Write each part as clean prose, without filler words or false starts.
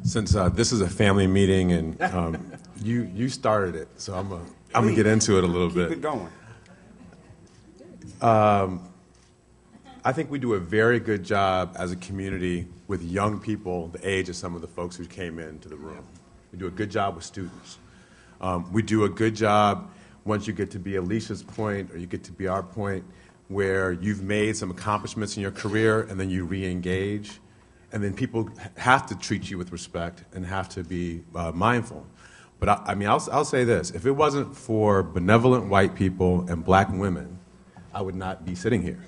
Since this is a family meeting and you started it, so I'm gonna get into it a little bit. Keep it going. I think we do a very good job as a community with young people, the age of some of the folks who came into the room. We do a good job with students. We do a good job once you get to be Alicia's point or you get to be our point where you've made some accomplishments in your career and then you re-engage. And then people have to treat you with respect and have to be mindful. But I'll say this. If it wasn't for benevolent white people and black women, I would not be sitting here.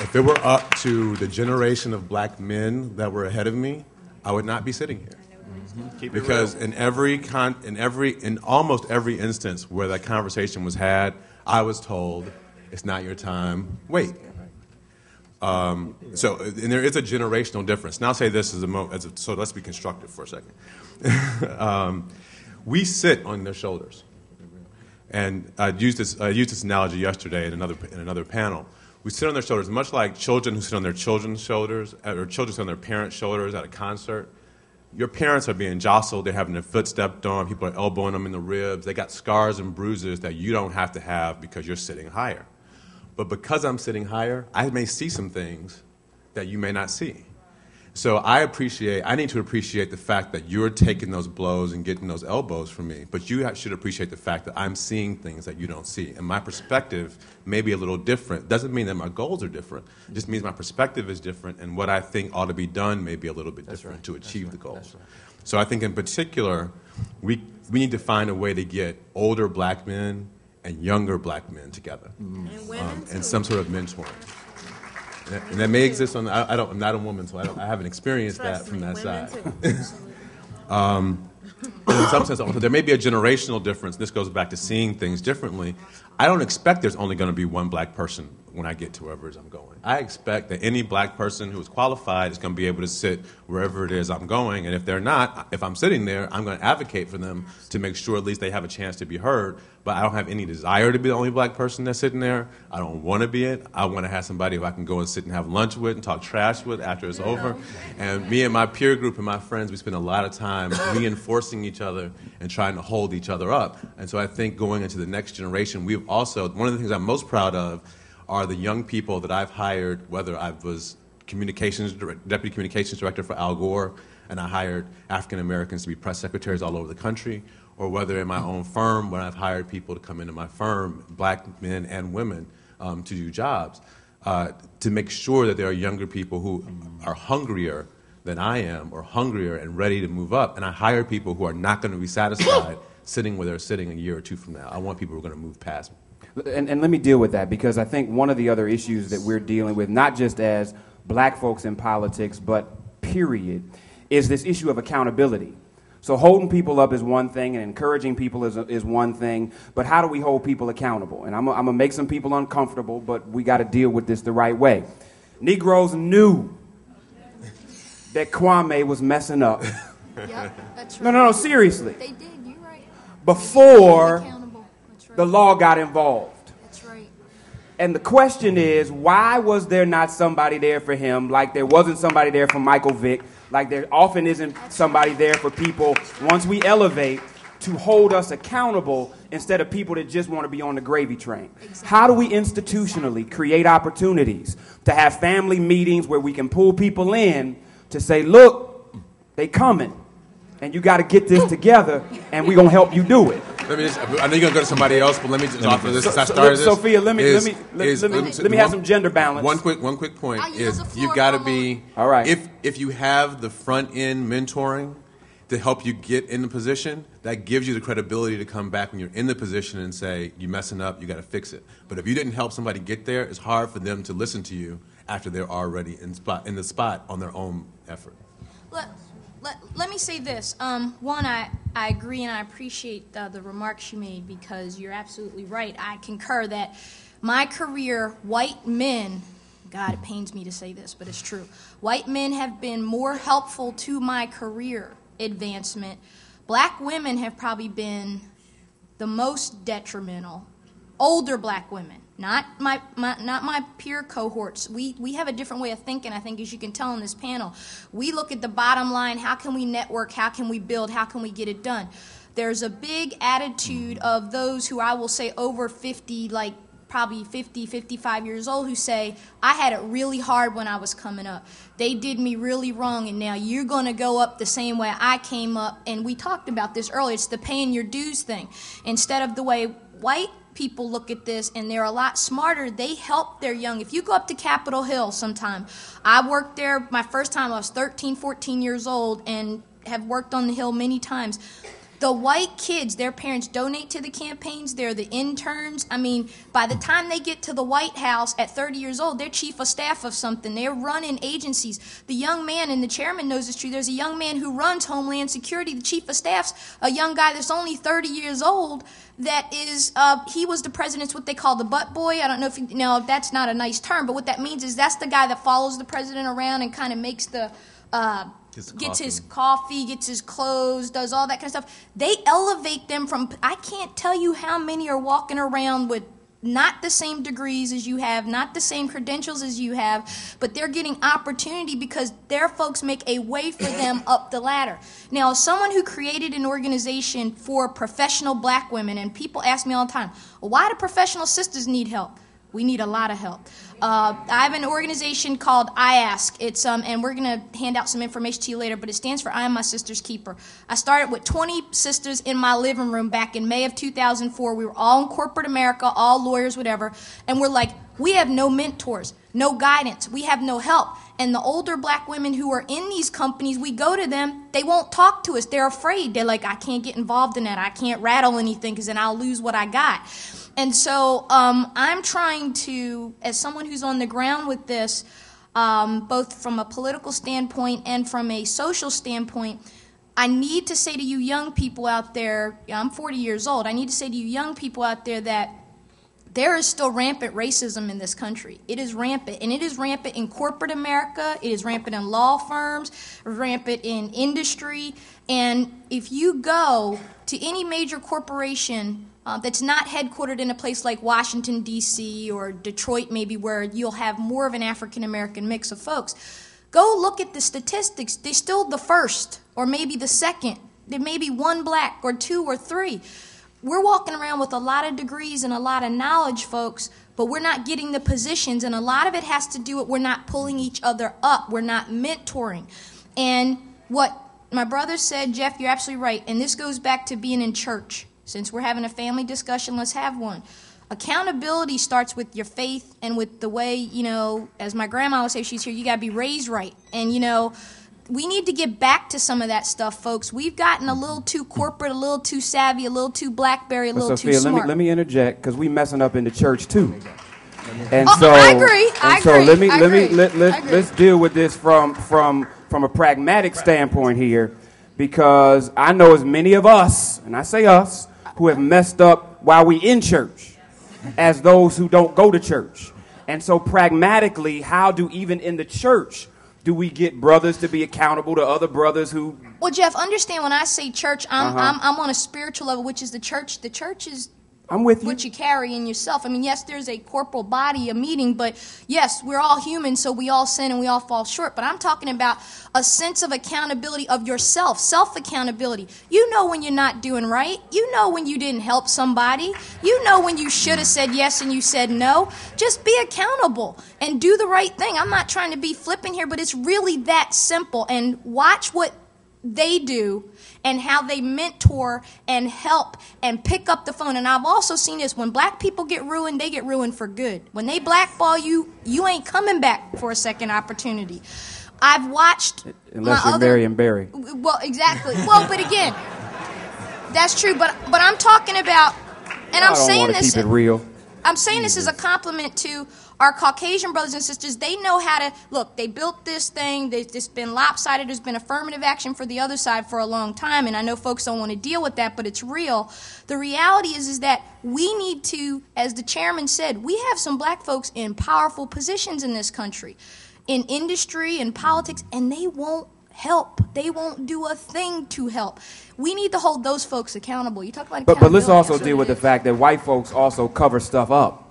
If it were up to the generation of black men that were ahead of me, I would not be sitting here. Because in almost every instance where that conversation was had, I was told, it's not your time, wait. And there is a generational difference. Now I'll say this so let's be constructive for a second. We sit on their shoulders. And I used this analogy yesterday in another panel. We sit on their shoulders, much like children who sit on their children's shoulders, or children sit on their parents' shoulders at a concert. Your parents are being jostled, they're having their foot stepped on, people are elbowing them in the ribs, they got scars and bruises that you don't have to have because you're sitting higher. But because I'm sitting higher, I may see some things that you may not see. So I need to appreciate the fact that you're taking those blows and getting those elbows from me, but you should appreciate the fact that I'm seeing things that you don't see. And my perspective may be a little different. Doesn't mean that my goals are different. It just means my perspective is different, and what I think ought to be done may be a little bit different to achieve the goals. So I think in particular, we need to find a way to get older black men and younger black men together, and some sort of mentoring. And that may exist on. I'm not a woman, so I haven't experienced that from that side. In some sense, there may be a generational difference. This goes back to seeing things differently. I don't expect there's only going to be one black person when I get to wherever it is I'm going. I expect that any black person who is qualified is going to be able to sit wherever it is I'm going, and if they're not, if I'm sitting there, I'm going to advocate for them to make sure at least they have a chance to be heard, but I don't have any desire to be the only black person that's sitting there. I don't want to be it. I want to have somebody who I can go and sit and have lunch with and talk trash with after it's over. And me and my peer group and my friends, we spend a lot of time reinforcing each other and trying to hold each other up. And so I think going into the next generation, we've also, one of the things I'm most proud of are the young people that I've hired, whether I was deputy communications director for Al Gore, and I hired African Americans to be press secretaries all over the country, or whether in my own firm, when I've hired people to come into my firm, black men and women, to do jobs, to make sure that there are younger people who are hungrier than I am, or hungrier and ready to move up. And I hire people who are not going to be satisfied sitting where they're sitting a year or two from now. I want people who are going to move past me. And let me deal with that, because I think one of the other issues that we're dealing with, not just as black folks in politics, but period, is this issue of accountability. So holding people up is one thing, and encouraging people is one thing, but how do we hold people accountable? And I'm going to make some people uncomfortable, but we got to deal with this the right way. Negroes knew that Kwame was messing up. Yep, that's right. No, seriously. They did, you're right. Before That's right. the law got involved. That's right. And the question is, why was there not somebody there for him, like there wasn't somebody there for Michael Vick, like there often isn't somebody there for people, once we elevate, to hold us accountable instead of people that just want to be on the gravy train? Exactly. How do we institutionally create opportunities to have family meetings where we can pull people in to say, look, they coming, and you got to get this together, and we're going to help you do it? Let me just, I know you're going to go to somebody else, but let me just offer this. Sophia, let me have some gender balance. One quick point is you've got to be, all right. If you have the front end mentoring to help you get in the position, that gives you the credibility to come back when you're in the position and say, you're messing up, you got to fix it. But if you didn't help somebody get there, it's hard for them to listen to you after they're already in the spot on their own effort. Let me say this. One, I agree and I appreciate the remarks you made, because you're absolutely right. I concur that my career, white men, God, it pains me to say this, but it's true. White men have been more helpful to my career advancement. Black women have probably been the most detrimental. Older black women not my peer cohorts. We have a different way of thinking, I think, as you can tell on this panel. We look at the bottom line, how can we network, how can we build, how can we get it done? There's a big attitude of those who I will say over 50, like probably 50, 55 years old, who say, I had it really hard when I was coming up. They did me really wrong, and now you're going to go up the same way I came up. And we talked about this earlier. It's the paying your dues thing. Instead of the way white people look at this, and they're a lot smarter, they help their young. If you go up to Capitol Hill sometime, I worked there my first time. I was 13, 14 years old and have worked on the Hill many times. The white kids, their parents donate to the campaigns. They're the interns. I mean, by the time they get to the White House at 30 years old, they're chief of staff of something. They're running agencies. The young man, and the chairman knows this true, there's a young man who runs Homeland Security. The chief of staff's a young guy that's only 30 years old that is, he was the president's what they call the butt boy. I don't know if you know, that's not a nice term, but what that means is that's the guy that follows the president around and kind of makes the... gets his coffee, gets his clothes, does all that kind of stuff. They elevate them from, I can't tell you how many are walking around with not the same degrees as you have, not the same credentials as you have, but they're getting opportunity because their folks make a way for them up the ladder. Now, as someone who created an organization for professional black women, and people ask me all the time, well, why do professional sisters need help? We need a lot of help. I have an organization called ALC. It's and we're going to hand out some information to you later, but it stands for I Am My Sister's Keeper. I started with 20 sisters in my living room back in May of 2004. We were all in corporate America, all lawyers, whatever, and we're like, we have no mentors, no guidance, we have no help. And the older black women who are in these companies, we go to them, they won't talk to us. They're afraid. They're like, I can't get involved in that. I can't rattle anything because then I'll lose what I got. And so I'm trying to, as someone who's on the ground with this, both from a political standpoint and from a social standpoint, I need to say to you young people out there, I'm 40 years old, I need to say to you young people out there that there is still rampant racism in this country. It is rampant, and it is rampant in corporate America, it is rampant in law firms, rampant in industry, and if you go to any major corporation that's not headquartered in a place like Washington, D.C. or Detroit maybe, where you'll have more of an African-American mix of folks, go look at the statistics. They're still the first or maybe the second. There may be one black or two or three. We're walking around with a lot of degrees and a lot of knowledge, folks, but we're not getting the positions, and a lot of it has to do with we're not pulling each other up. We're not mentoring. And what my brother said, Jeff, you're absolutely right, and this goes back to being in church. Since we're having a family discussion, let's have one. Accountability starts with your faith and with the way, you know, as my grandma would say, she's here, you got to be raised right. And, you know, we need to get back to some of that stuff, folks. We've gotten a little too corporate, a little too savvy, a little too BlackBerry, a little too smart. Let me interject, because we messing up in the church, too. And so I agree. Let's deal with this from a pragmatic standpoint here, because I know as many of us, and I say us, who have messed up while we in church as those who don't go to church. And so pragmatically, how do even in the church do we get brothers to be accountable to other brothers who... Well, Jeff, understand when I say church, I'm on a spiritual level, which is the church. The church is... I'm with you. What you carry in yourself. I mean, yes, there's a corporal body, a meeting, but yes, we're all human, so we all sin and we all fall short. But I'm talking about a sense of accountability of yourself, self-accountability. You know when you're not doing right. You know when you didn't help somebody. You know when you should have said yes and you said no. Just be accountable and do the right thing. I'm not trying to be flippant here, but it's really that simple. And watch what they do and how they mentor and help and pick up the phone. And I've also seen this. When black people get ruined, they get ruined for good. When they blackball you, you ain't coming back for a second opportunity. I've watched... Unless you're Marion Barry. Well, exactly. Well, but again, that's true. But I'm talking about... And I'm saying this... Keep it real. I'm saying this as a compliment to our Caucasian brothers and sisters. They know how to, look, they built this thing. It's been lopsided. There's been affirmative action for the other side for a long time, and I know folks don't want to deal with that, but it's real. The reality is that we need to, as the chairman said, we have some black folks in powerful positions in this country, in industry and politics, and they won't help. They won't do a thing to help. We need to hold those folks accountable. You talk about accountability. But let's also deal with the fact that white folks also cover stuff up.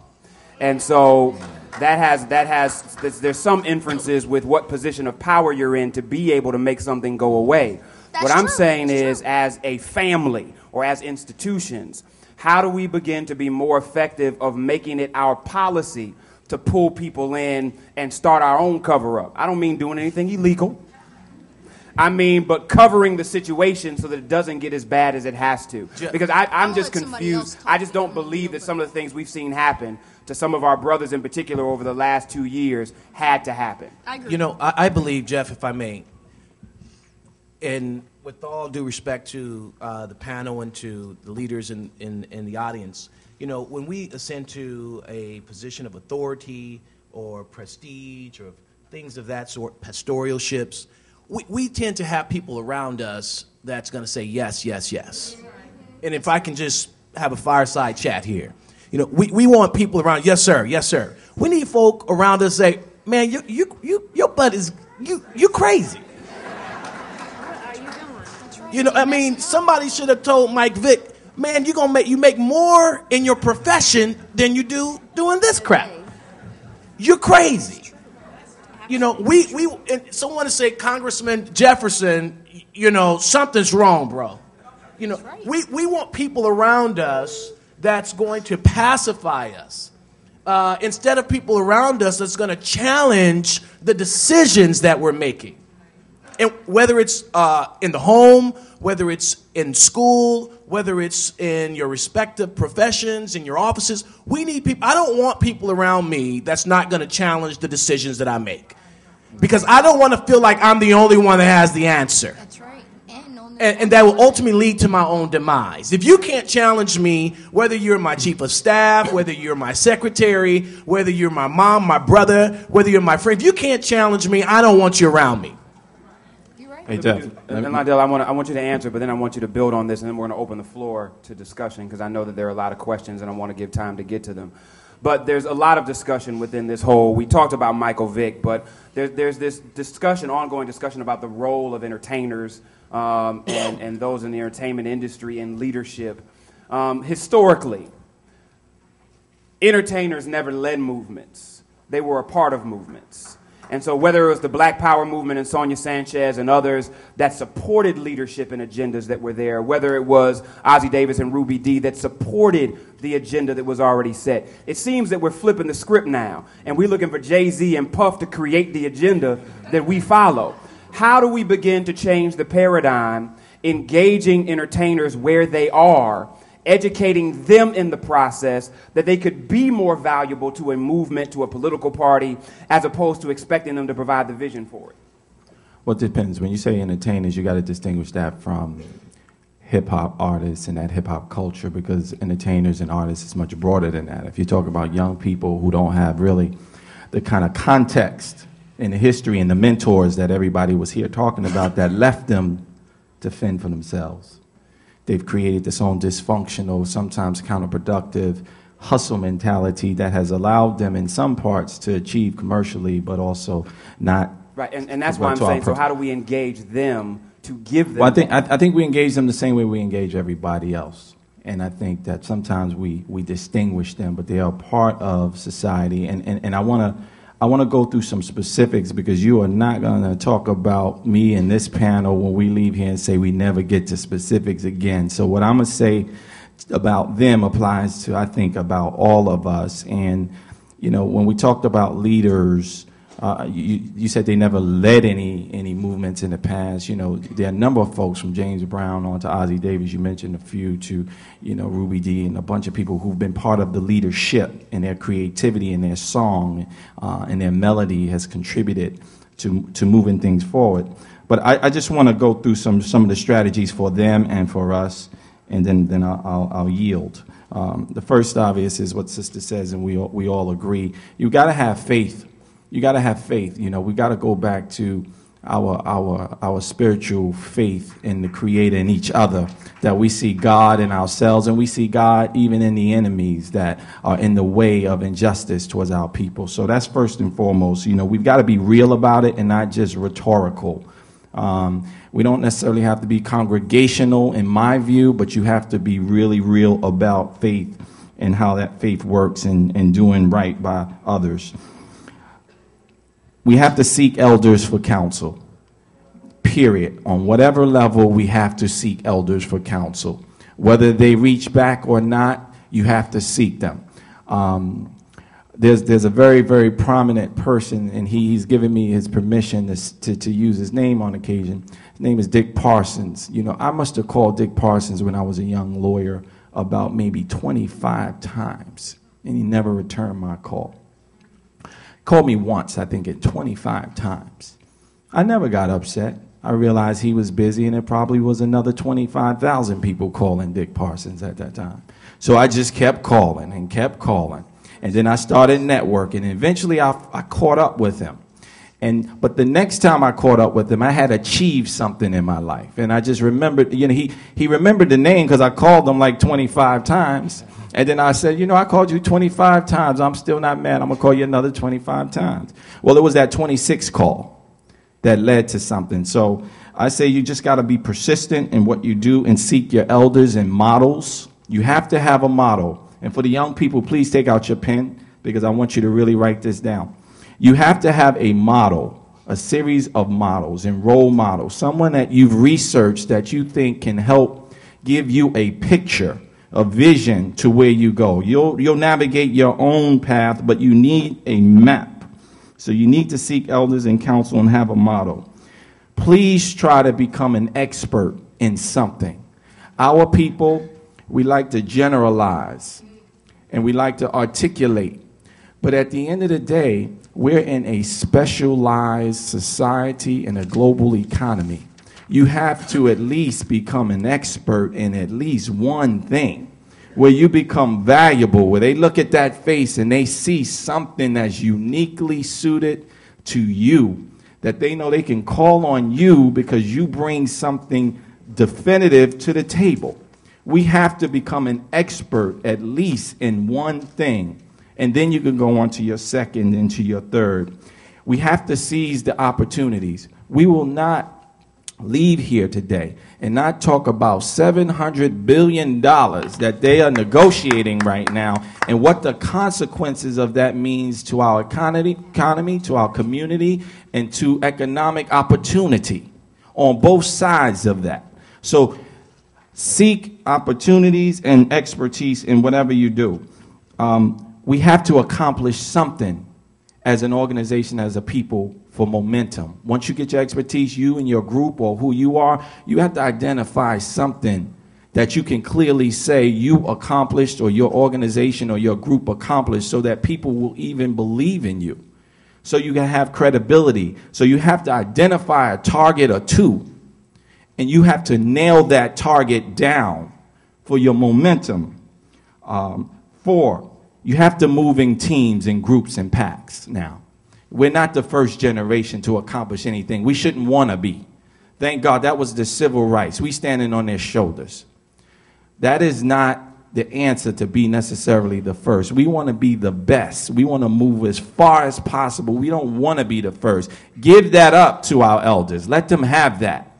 And so there's some inferences with what position of power you're in to be able to make something go away. What I'm saying is, as a family or as institutions, how do we begin to be more effective of making it our policy to pull people in and start our own cover-up? I don't mean doing anything illegal. I mean, but covering the situation so that it doesn't get as bad as it has to. Because I'm just confused. I just don't believe that some of the things we've seen happen to some of our brothers in particular over the last 2 years had to happen. I agree. You know, I believe, Jeff, if I may, and with all due respect to the panel and to the leaders in the audience, you know, when we ascend to a position of authority or prestige or things of that sort, pastoralships, we tend to have people around us that's going to say yes, yes, yes. And if I can just have a fireside chat here, you know, we want people around, yes, sir, yes, sir. We need folk around us say, man, your butt is, you crazy. You know, I mean, somebody should have told Mike Vick, man, you make more in your profession than you do doing this crap. You're crazy. You know, and someone to say, Congressman Jefferson, you know, something's wrong, bro. You know, we want people around us that's going to pacify us. Instead of people around us that's going to challenge the decisions that we're making. And whether it's in the home, whether it's in school, whether it's in your respective professions, in your offices, we need people. I don't want people around me that's not going to challenge the decisions that I make. Because I don't want to feel like I'm the only one that has the answer. That's right. And that will ultimately lead to my own demise. If you can't challenge me, whether you're my chief of staff, whether you're my secretary, whether you're my mom, my brother, whether you're my friend, if you can't challenge me, I don't want you around me. Hey, Jeff. And Lydell, I want you to answer, but then I want you to build on this, and then we're going to open the floor to discussion, because I know that there are a lot of questions, and I want to give time to get to them. But there's a lot of discussion within this whole, we talked about Michael Vick, but there's this discussion, ongoing discussion about the role of entertainers and those in the entertainment industry and leadership. Historically, entertainers never led movements. They were a part of movements. And so whether it was the Black Power movement and Sonia Sanchez and others that supported leadership and agendas that were there, whether it was Ossie Davis and Ruby Dee that supported the agenda that was already set, it seems that we're flipping the script now, and we're looking for Jay-Z and Puff to create the agenda that we follow. How do we begin to change the paradigm, engaging entertainers where they are, educating them in the process that they could be more valuable to a movement, to a political party, as opposed to expecting them to provide the vision for it? Well, it depends. When you say entertainers, you got to distinguish that from hip-hop artists and that hip-hop culture, because entertainers and artists is much broader than that. If you talk about young people who don't have really the kind of context in the history and the mentors that everybody was here talking about that left them to fend for themselves. They've created this own dysfunctional, sometimes counterproductive hustle mentality that has allowed them in some parts to achieve commercially, but also not. Right, and that's why I'm saying, so how do we engage them to give them? Well, I think we engage them the same way we engage everybody else. And I think that sometimes we distinguish them, but they are part of society. And I want to go through some specifics, because you are not going to talk about me in this panel when we leave here and say we never get to specifics again. So what I'm going to say about them applies to, I think, about all of us. And, you know, when we talked about leaders, you said they never led any movements in the past. You know, there are a number of folks from James Brown on to Ossie Davis. You mentioned a few, to, you know, Ruby Dee, and a bunch of people who've been part of the leadership, and their creativity and their song and their melody has contributed to moving things forward. But I just want to go through some of the strategies for them and for us, and then I'll yield. The first, obvious, is what Sister says, and we all agree. You got to have faith. You got to have faith. You know, we got to go back to our spiritual faith in the Creator and each other, that we see God in ourselves, and we see God even in the enemies that are in the way of injustice towards our people. So that's first and foremost. You know, we've got to be real about it and not just rhetorical. We don't necessarily have to be congregational, in my view, but you have to be really real about faith. and how that faith works and doing right by others. We have to seek elders for counsel. Period. On whatever level, we have to seek elders for counsel. Whether they reach back or not, you have to seek them. There's a very, very prominent person, and he's given me his permission to use his name on occasion. His name is Dick Parsons. You know, I must have called Dick Parsons when I was a young lawyer about maybe 25 times, and he never returned my call. Called me once, I think, at 25 times. I never got upset. I realized he was busy, and it probably was another 25,000 people calling Dick Parsons at that time. So I just kept calling and kept calling. And then I started networking, and eventually I caught up with him. But the next time I caught up with him, I had achieved something in my life. And I just remembered, you know, he remembered the name because I called him like 25 times. And then I said, you know, I called you 25 times. I'm still not mad. I'm going to call you another 25 times. Well, it was that 26th call that led to something. So I say you just got to be persistent in what you do and seek your elders and models. You have to have a model. And for the young people, please take out your pen because I want you to really write this down. You have to have a model, a series of models and role models, someone that you've researched that you think can help give you a picture, a vision to where you go. You'll navigate your own path, but you need a map. So you need to seek elders and counsel and have a model. Please try to become an expert in something. Our people, we like to generalize and we like to articulate. But at the end of the day, we're in a specialized society and a global economy. You have to at least become an expert in at least one thing where you become valuable, where they look at that face and they see something that's uniquely suited to you, that they know they can call on you because you bring something definitive to the table. We have to become an expert at least in one thing, and then you can go on to your second and to your third. We have to seize the opportunities. We will not leave here today and not talk about $700 billion that they are negotiating right now and what the consequences of that means to our economy, to our community, and to economic opportunity on both sides of that. So seek opportunities and expertise in whatever you do. We have to accomplish something as an organization, as a people, for momentum. Once you get your expertise, you and your group or who you are, you have to identify something that you can clearly say you accomplished or your organization or your group accomplished so that people will even believe in you. So you can have credibility. So you have to identify a target or two, and you have to nail that target down for your momentum. 4, you have to move in teams and groups and packs now. We're not the first generation to accomplish anything. We shouldn't want to be. Thank God that was the civil rights. We standing on their shoulders. That is not the answer to be necessarily the first. We want to be the best. We want to move as far as possible. We don't want to be the first. Give that up to our elders. Let them have that.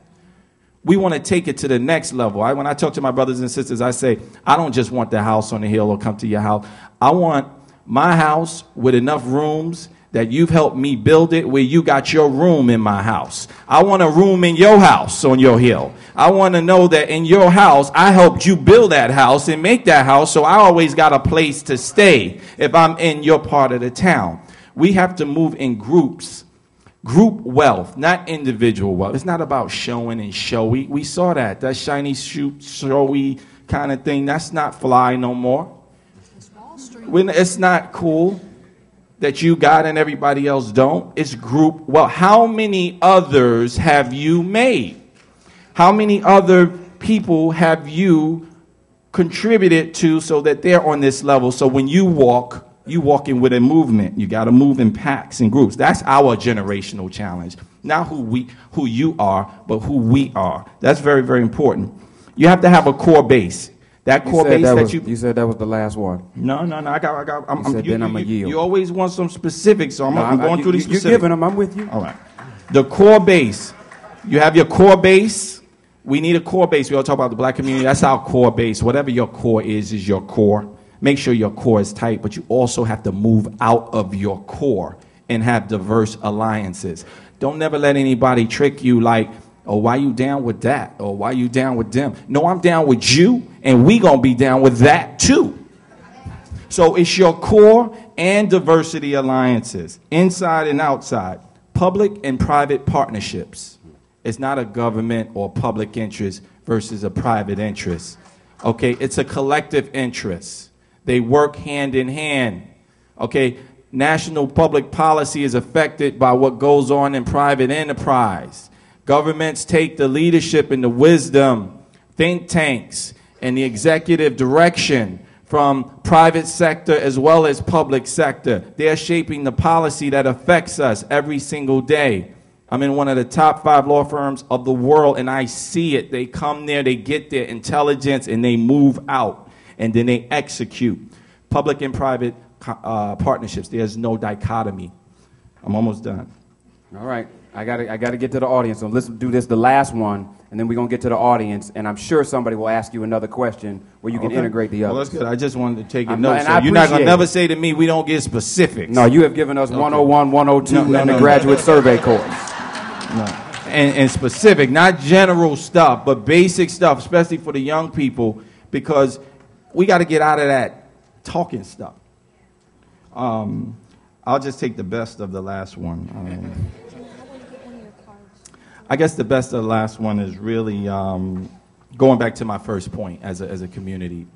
We want to take it to the next level. When I talk to my brothers and sisters, I say, I don't just want the house on the hill or come to your house. I want my house with enough rooms that you've helped me build it where you got your room in my house. I want a room in your house on your hill. I want to know that in your house, I helped you build that house and make that house, so I always got a place to stay if I'm in your part of the town. We have to move in groups. Group wealth, not individual wealth. It's not about showing and showy. We saw that shiny, showy kind of thing. That's not fly no more. It's not cool that you got and everybody else don't. It's group wealth. How many others have you made? How many other people have you contributed to so that they're on this level? So when you walk in with a movement. You got to move in packs and groups. That's our generational challenge. Not who you are, but who we are. That's very, very important. You have to have a core base. That core base that you said that was the last one. No. I got. I'm gonna yield. You always want some specifics, so I'm going through these specifics. You're giving them. I'm with you. All right. The core base. You have your core base. We need a core base. We all talk about the black community. That's our core base. Whatever your core is your core. make sure your core is tight, but you also have to move out of your core and have diverse alliances. Don't never let anybody trick you like, oh, why you down with that? Or why you down with them? No, I'm down with you, and we gonna be down with that too. So it's your core and diversity alliances, inside and outside, public and private partnerships. It's not a government or public interest versus a private interest. Okay, it's a collective interest. They work hand in hand. Okay, national public policy is affected by what goes on in private enterprise. Governments take the leadership and the wisdom, think tanks, and the executive direction from private sector as well as public sector. They're shaping the policy that affects us every single day. I'm in one of the top 5 law firms of the world, and I see it. They come there, they get their intelligence, and they move out, and then they execute. Public and private partnerships, there's no dichotomy. I'm almost done. All right. I gotta get to the audience. So let's do this, the last one, and then we're gonna get to the audience. And I'm sure somebody will ask you another question where you can integrate the others. Well, that's good. I just wanted to take a and note. I So you're not gonna appreciate never it. say to me we don't get specifics. No, you have given us 101, 102, No, and no, the no. graduate survey course. No. And specific, not general stuff, but basic stuff, especially for the young people, because we got to get out of that talking stuff. I'll just take the best of the last one. I guess the best of the last one is really going back to my first point as a community.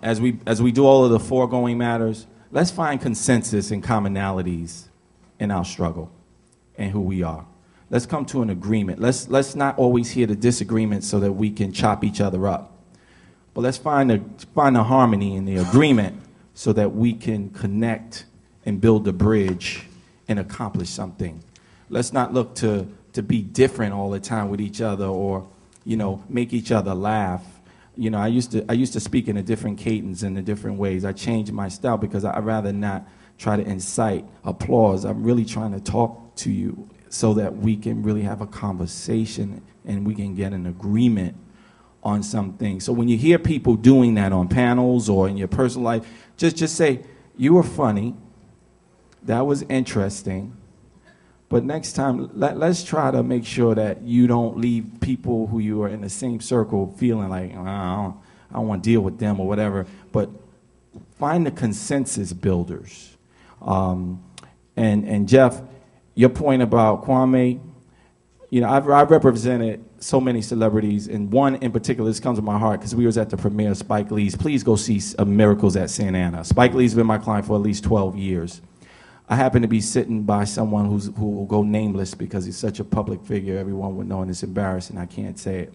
As we do all of the foregoing matters, let's find consensus and commonalities in our struggle and who we are. Let's come to an agreement. Let's not always hear the disagreements so that we can chop each other up. But let's find the harmony in the agreement so that we can connect and build a bridge and accomplish something. Let's not look to be different all the time with each other or, make each other laugh. I used to speak in a different cadence and in different ways. I changed my style because I'd rather not try to incite applause. I'm really trying to talk to you so that we can really have a conversation and we can get an agreement on something. So when you hear people doing that on panels or in your personal life, just say, you were funny, that was interesting, but next time, let's try to make sure that you don't leave people who you are in the same circle feeling like, I don't want to deal with them or whatever, but find the consensus builders. And Jeff, your point about Kwame, I've represented so many celebrities, and one in particular, this comes to my heart because we was at the premiere of Spike Lee's. Please go see Miracles at Santa Ana. Spike Lee's been my client for at least 12 years. I happen to be sitting by someone who will go nameless because he's such a public figure. Everyone would know, and it's embarrassing. I can't say it.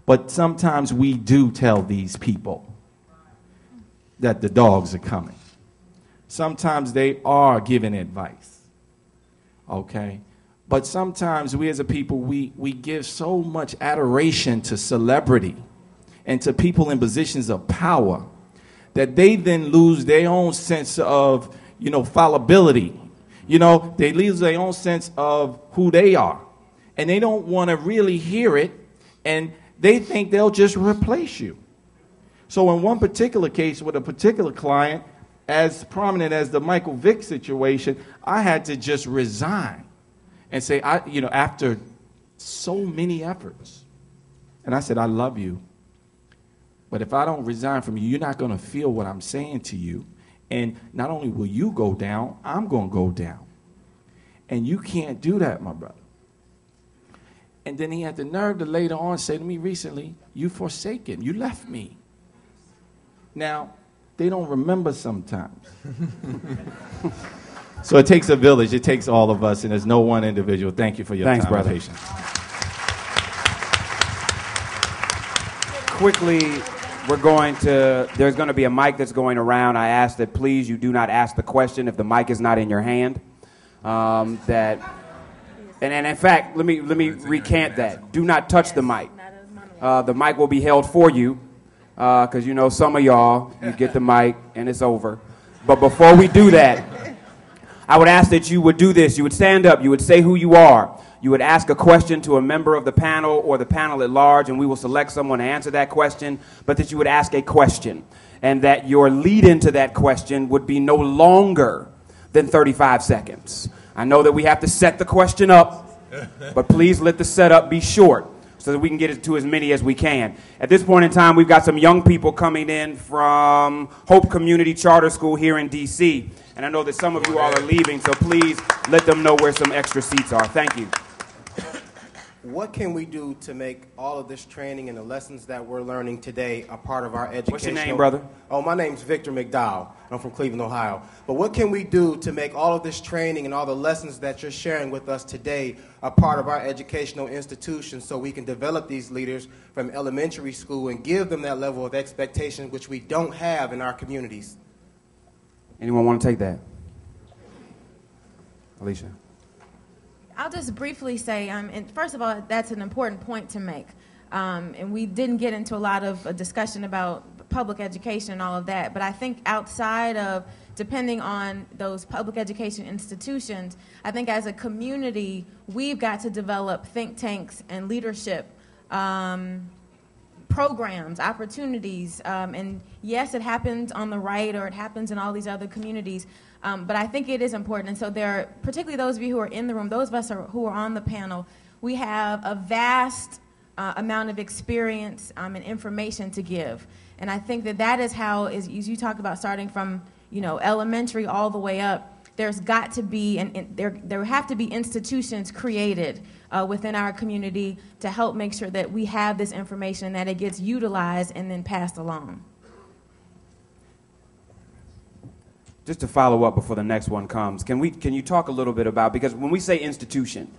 But sometimes we do tell these people that the dogs are coming. Sometimes they are giving advice, okay? But sometimes we as a people, we give so much adoration to celebrity and to people in positions of power that they then lose their own sense of, fallibility. They lose their own sense of who they are. And they don't want to really hear it, and they think they'll just replace you. So in one particular case with a particular client, as prominent as the Michael Vick situation, I had to just resign and say, after so many efforts, and I said, I love you, but if I don't resign from you, you're not going to feel what I'm saying to you. And not only will you go down, I'm going to go down. And you can't do that, my brother. And then he had the nerve to later on say to me recently, you forsaken, you left me. Now, they don't remember sometimes. So it takes a village, it takes all of us, and there's no one individual. Thank you for your Thanks, time brother. and patience. Quickly, there's going to be a mic that's going around. I ask that please you do not ask the question if the mic is not in your hand. And in fact, let me recant that. Do not touch the mic. The mic will be held for you because some of y'all, you get the mic and it's over. But before we do that, I would ask that you would do this. You would stand up. You would say who you are. You would ask a question to a member of the panel or the panel at large, and we will select someone to answer that question, but that you would ask a question, and that your lead into that question would be no longer than 35 seconds. I know that we have to set the question up, but please let the setup be short so that we can get it to as many as we can. At this point in time, we've got some young people coming in from Hope Community Charter School here in D.C., and I know that some of you all are leaving, so please let them know where some extra seats are. Thank you. What can we do to make all of this training and the lessons that we're learning today a part of our education? What's your name, brother? Oh, my name's Victor McDowell. I'm from Cleveland, Ohio. But what can we do to make all of this training and all the lessons that you're sharing with us today a part of our educational institutions so we can develop these leaders from elementary school and give them that level of expectation which we don't have in our communities? Anyone want to take that? Alicia. I'll just briefly say, and first of all, that's an important point to make. And we didn't get into a lot of a discussion about public education and all of that, but I think outside of depending on those public education institutions, I think as a community, we've got to develop think tanks and leadership programs, opportunities, and yes, it happens on the right or it happens in all these other communities, but I think it is important. And so there, particularly those of you who are in the room, those of us who are on the panel, we have a vast amount of experience and information to give. And I think that that is how, as you talk about starting from elementary all the way up, there's got to be, and there have to be institutions created within our community to help make sure that we have this information, that it gets utilized and then passed along. Just to follow up before the next one comes, can you talk a little bit about, because when we say institution,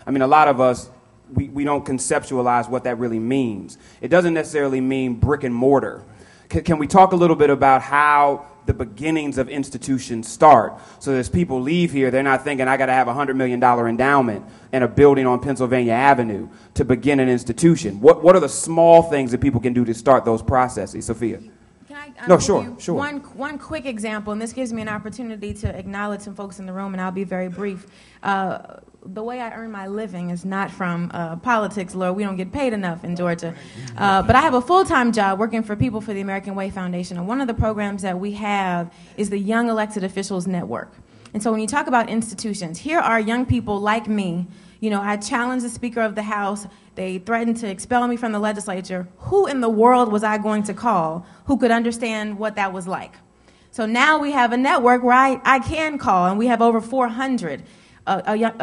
I mean, a lot of us, we don't conceptualize what that really means. It doesn't necessarily mean brick and mortar. Can we talk a little bit about how the beginnings of institutions start? So as people leave here, they're not thinking, I got to have a $100 million endowment and a building on Pennsylvania Avenue to begin an institution. What are the small things that people can do to start those processes? Sophia? Can I No, give sure, you sure. One quick example, and this gives me an opportunity to acknowledge some folks in the room, and I'll be very brief. The way I earn my living is not from politics, Lord. We don't get paid enough in Georgia. But I have a full-time job working for People for the American Way Foundation, and one of the programs that we have is the Young Elected Officials Network. And so when you talk about institutions, here are young people like me. I challenged the Speaker of the House. They threatened to expel me from the legislature. Who in the world was I going to call who could understand what that was like? So now we have a network where I can call, and we have over 400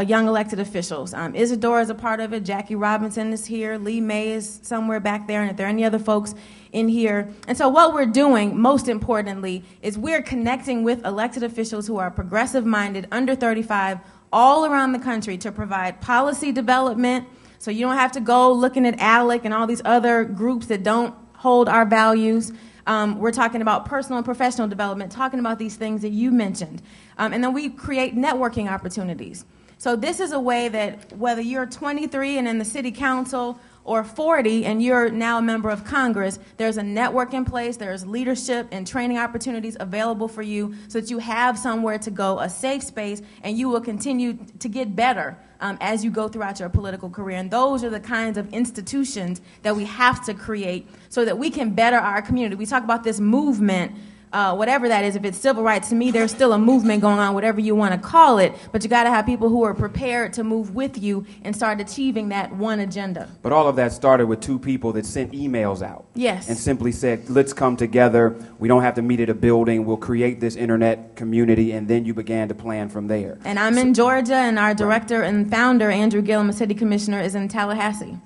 young elected officials. Isadora is a part of it. Jackie Robinson is here. Lee May is somewhere back there. And if there are any other folks in here. And so what we're doing, most importantly, is we're connecting with elected officials who are progressive-minded, under 35, all around the country to provide policy development. So you don't have to go looking at ALC and all these other groups that don't hold our values. We're talking about personal and professional development, talking about these things that you mentioned. And then we create networking opportunities. So this is a way that whether you're 23 and in the city council or 40 and you're now a member of Congress, there's a network in place, there's leadership and training opportunities available for you so that you have somewhere to go, a safe space, and you will continue to get better as you go throughout your political career. And those are the kinds of institutions that we have to create so that we can better our community. We talk about this movement, whatever that is. If it's civil rights, to me, there's still a movement going on, whatever you want to call it, but you got to have people who are prepared to move with you and start achieving that one agenda. But all of that started with two people that sent emails out. Yes. And simply said, let's come together. We don't have to meet at a building. We'll create this internet community, and then you began to plan from there. And I'm in Georgia, and our director and founder, Andrew Gillum, a city commissioner, is in Tallahassee.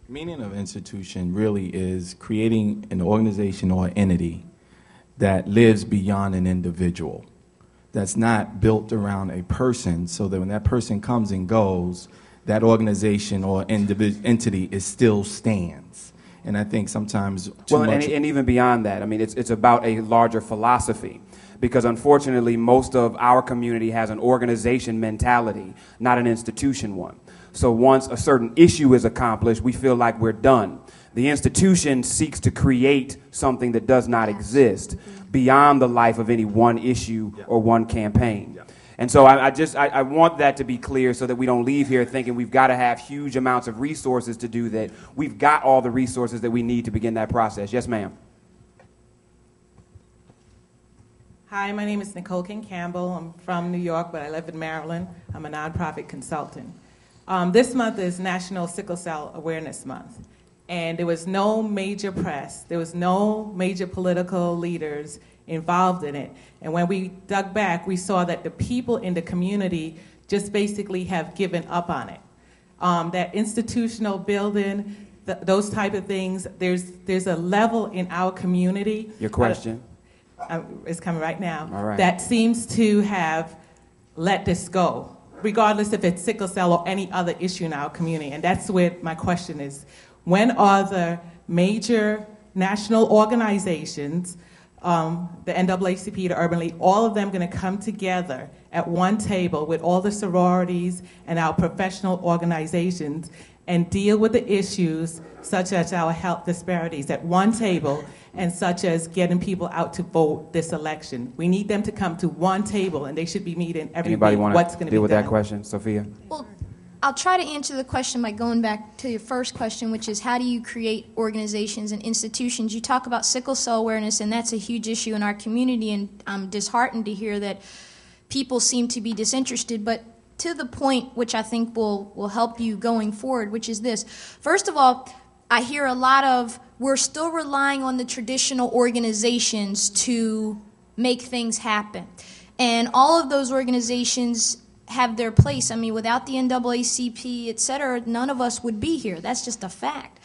The meaning of institution really is creating an organization or entity that lives beyond an individual, that's not built around a person, so that when that person comes and goes, that organization or entity is still stands. And I think sometimes too much... And even beyond that, I mean, it's about a larger philosophy. Because unfortunately, most of our community has an organization mentality, not an institution one. So once a certain issue is accomplished, we feel like we're done. The institution seeks to create something that does not exist beyond the life of any one issue or one campaign. And so I want that to be clear so that we don't leave here thinking we've got to have huge amounts of resources to do that. We've got all the resources that we need to begin that process. Yes, ma'am. Hi, my name is Nicole King Campbell. I'm from New York, but I live in Maryland. I'm a nonprofit consultant. This month is National Sickle Cell Awareness Month, and there was no major press, there was no major political leaders involved in it. And when we dug back, we saw that the people in the community just basically have given up on it. That institutional building, those type of things, there's a level in our community. Your question? It's coming right now. All right. That seems to have let this go, regardless if it's sickle cell or any other issue in our community. And that's where my question is. When are the major national organizations, the NAACP, the Urban League, all of them going to come together at one table with all the sororities and our professional organizations and deal with the issues such as our health disparities at one table, and such as getting people out to vote this election? We need them to come to one table, and they should be meeting every Anybody week. want What's going to to deal be with done? that question, Sophia? Well, I'll try to answer the question by going back to your first question, which is how do you create organizations and institutions? You talk about sickle cell awareness, and that's a huge issue in our community, and I'm disheartened to hear that people seem to be disinterested. But to the point, which I think will help you going forward, which is this. First of all, I hear a lot of, we're still relying on the traditional organizations to make things happen. And all of those organizations have their place. I mean, without the NAACP, et cetera, none of us would be here. That's just a fact.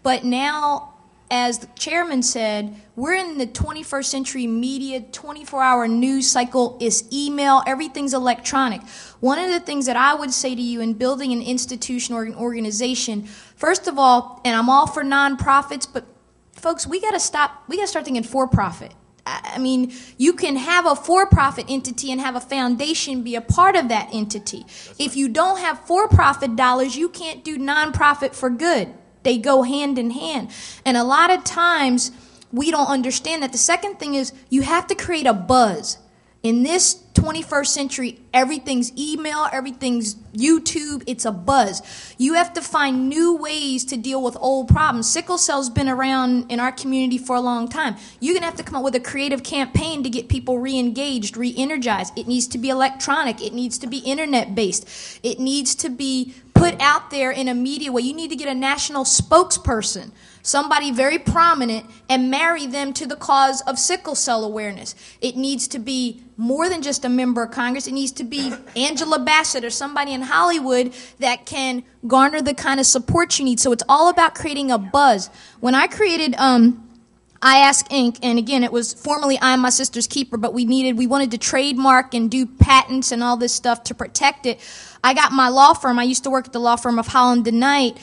But now, as the chairman said, we're in the 21st century media, 24-hour news cycle. Is email, everything's electronic. One of the things that I would say to you in building an institution or an organization, first of all, and I'm all for nonprofits, but folks, we got to start thinking for-profit. I mean, you can have a for-profit entity and have a foundation be a part of that entity. If you don't have for-profit dollars, you can't do nonprofit for good. They go hand in hand. And a lot of times, we don't understand that. The second thing is you have to create a buzz. In this 21st century, everything's email, everything's YouTube, it's a buzz. You have to find new ways to deal with old problems. Sickle cell's been around in our community for a long time. You're going to have to come up with a creative campaign to get people re-engaged, re-energized. It needs to be electronic. It needs to be internet-based. It needs to be put out there in a media way. You need to get a national spokesperson, somebody very prominent, and marry them to the cause of sickle cell awareness. It needs to be more than just a member of Congress. It needs to be Angela Bassett or somebody in Hollywood that can garner the kind of support you need. So it's all about creating a buzz. When I created I Ask Inc., and again, it was formerly I Am My Sister's Keeper, but we wanted to trademark and do patents and all this stuff to protect it. I got my law firm. I used to work at the law firm of Holland & Knight,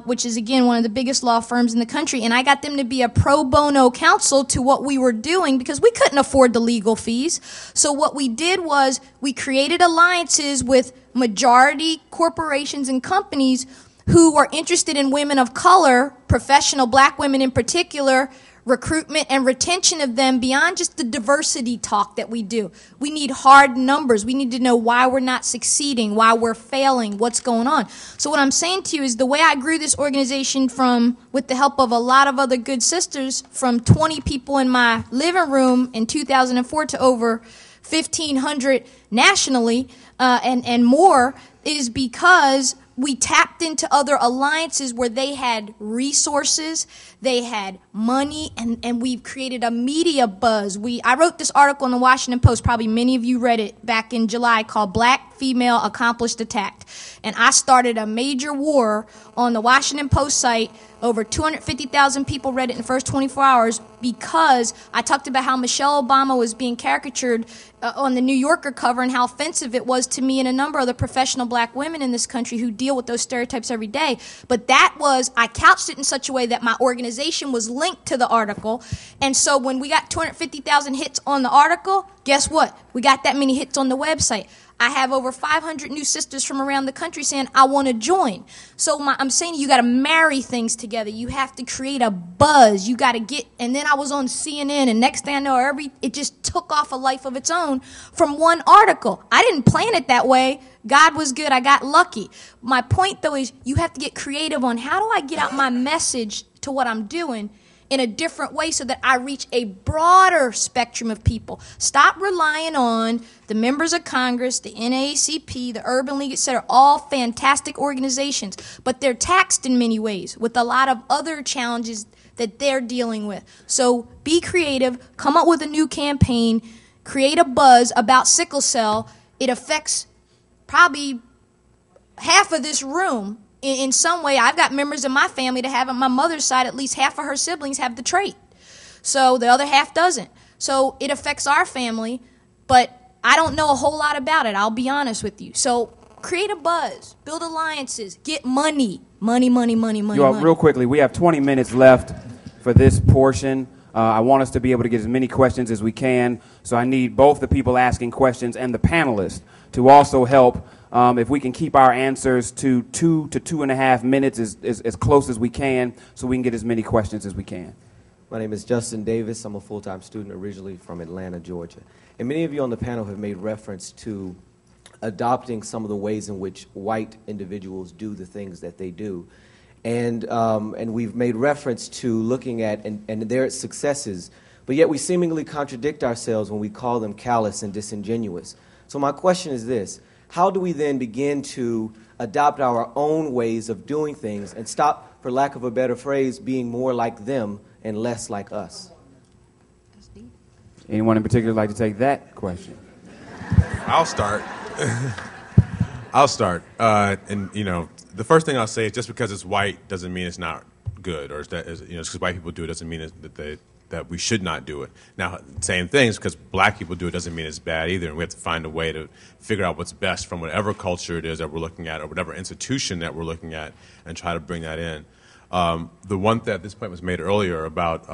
which is, again, one of the biggest law firms in the country, and I got them to be a pro bono counsel to what we were doing because we couldn't afford the legal fees. So what we did was we created alliances with majority corporations and companies who were interested in women of color, professional black women in particular, recruitment and retention of them beyond just the diversity talk that we do. We need hard numbers. We need to know why we're not succeeding, why we're failing, what's going on. So what I'm saying to you is the way I grew this organization from, with the help of a lot of other good sisters, from 20 people in my living room in 2004 to over 1,500 nationally and more, is because we tapped into other alliances where they had resources, they had money, and we've created a media buzz. I wrote this article in the Washington Post, probably many of you read it, back in July, called Black Female Accomplished Attacked. And I started a major war on the Washington Post site. Over 250,000 people read it in the first 24 hours because I talked about how Michelle Obama was being caricatured on the New Yorker cover and how offensive it was to me and a number of the professional black women in this country who deal with those stereotypes every day. But I couched it in such a way that my organization was linked to the article. And so when we got 250,000 hits on the article, guess what? We got that many hits on the website. I have over 500 new sisters from around the country saying, I want to join. So I'm saying you got to marry things together. You have to create a buzz. You got to get, and then I was on CNN, and next thing I know, it just took off a life of its own from one article. I didn't plan it that way. God was good. I got lucky. My point, though, is you have to get creative on how do I get out my message to what I'm doing in a different way so that I reach a broader spectrum of people. Stop relying on the members of Congress, the NAACP, the Urban League, etc., all fantastic organizations, but they're taxed in many ways with a lot of other challenges that they're dealing with. So be creative, come up with a new campaign, create a buzz about sickle cell. It affects probably half of this room. In some way. I've got members of my family that have, on my mother's side, at least half of her siblings have the trait. So the other half doesn't. So it affects our family, but I don't know a whole lot about it, I'll be honest with you. So create a buzz, build alliances, get money. Money. You all, real quickly, we have 20 minutes left for this portion. I want us to be able to get as many questions as we can, so I need both the people asking questions and the panelists to also help. If we can keep our answers to 2 to 2.5 minutes as close as we can, so we can get as many questions as we can. My name is Justin Davis. I'm a full-time student originally from Atlanta, Georgia. And many of you on the panel have made reference to adopting some of the ways in which white individuals do the things that they do. And we've made reference to looking at and their successes, but yet we seemingly contradict ourselves when we call them callous and disingenuous. So my question is this: how do we then begin to adopt our own ways of doing things and stop, for lack of a better phrase, being more like them and less like us? Anyone in particular like to take that question? I'll start. And, you know, the first thing I'll say is just because it's white doesn't mean it's not good, or just because white people do it doesn't mean that we should not do it. Now, same things, because black people do it doesn't mean it's bad either, and we have to find a way to figure out what's best from whatever culture it is that we're looking at or whatever institution that we're looking at and try to bring that in. The one that this point was made earlier about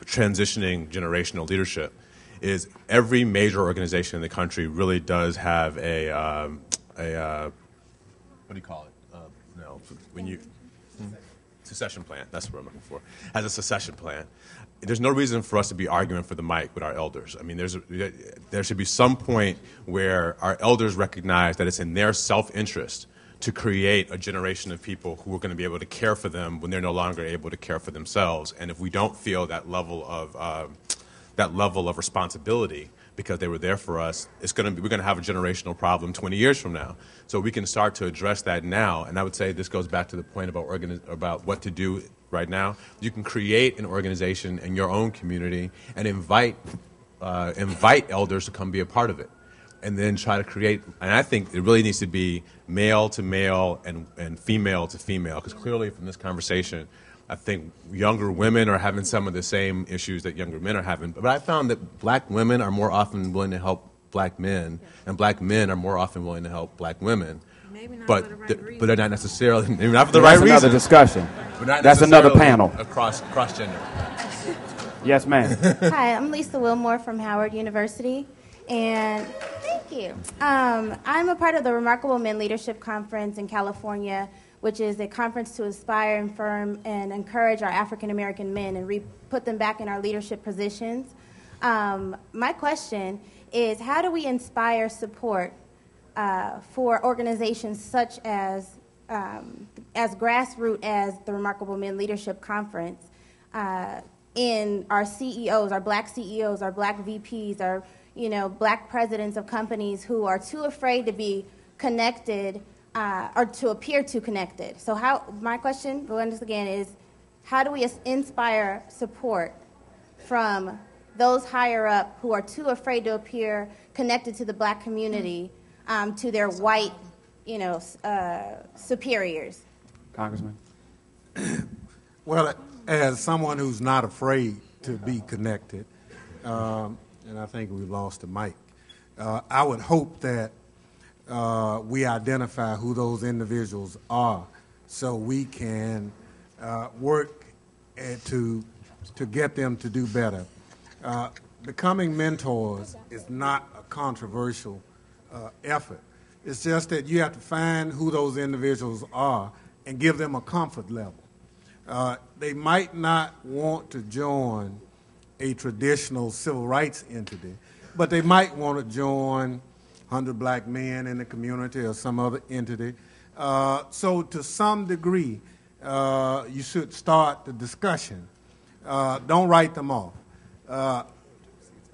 transitioning generational leadership is every major organization in the country really does have a what do you call it? When you succession plan. That's what I'm looking for. Has a succession plan. There's no reason for us to be arguing for the mic with our elders. I mean, there should be some point where our elders recognize that it's in their self-interest to create a generation of people who are going to be able to care for them when they're no longer able to care for themselves. And if we don't feel that level of responsibility because they were there for us, we're going to have a generational problem 20 years from now. So we can start to address that now. And I would say this goes back to the point about what to do right now. You can create an organization in your own community and invite elders to come be a part of it. And then try to create, and I think it really needs to be male to male and female to female, because clearly from this conversation, I think younger women are having some of the same issues that younger men are having. But I found that black women are more often willing to help black men, and black men are more often willing to help black women. Maybe not but for the right reason. but they're not necessarily, maybe not for the right reason. That's another discussion. But not That's another necessarily panel. Across gender. Yes, ma'am. Hi, I'm Lisa Wilmore from Howard University, and thank you. I'm a part of the Remarkable Men Leadership Conference in California, which is a conference to inspire, affirm, and encourage our African American men and put them back in our leadership positions. My question is, how do we inspire support for organizations such as grassroots as the Remarkable Men Leadership Conference in our CEOs, our black VPs, our black presidents of companies who are too afraid to be connected or to appear too connected. So my question, going this again, is how do we inspire support from those higher up who are too afraid to appear connected to the black community, to their white, superiors? Congressman? Well, as someone who's not afraid to be connected, and I think we've lost the mic, I would hope that we identify who those individuals are so we can work to get them to do better. becoming mentors is not a controversial effort. It's just that you have to find who those individuals are and give them a comfort level. They might not want to join a traditional civil rights entity, but they might want to join 100 Black Men in the community or some other entity. So to some degree, you should start the discussion. Don't write them off.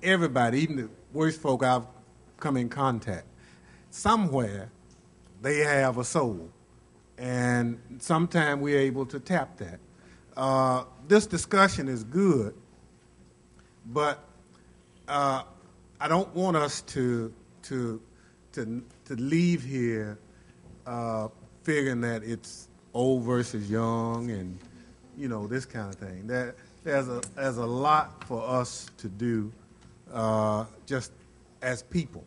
Everybody, even the worst folk I've come in contact, somewhere they have a soul. And sometimes we're able to tap that. This discussion is good, but I don't want us to leave here figuring that it's old versus young and, you know, this kind of thing. There's a lot for us to do just as people.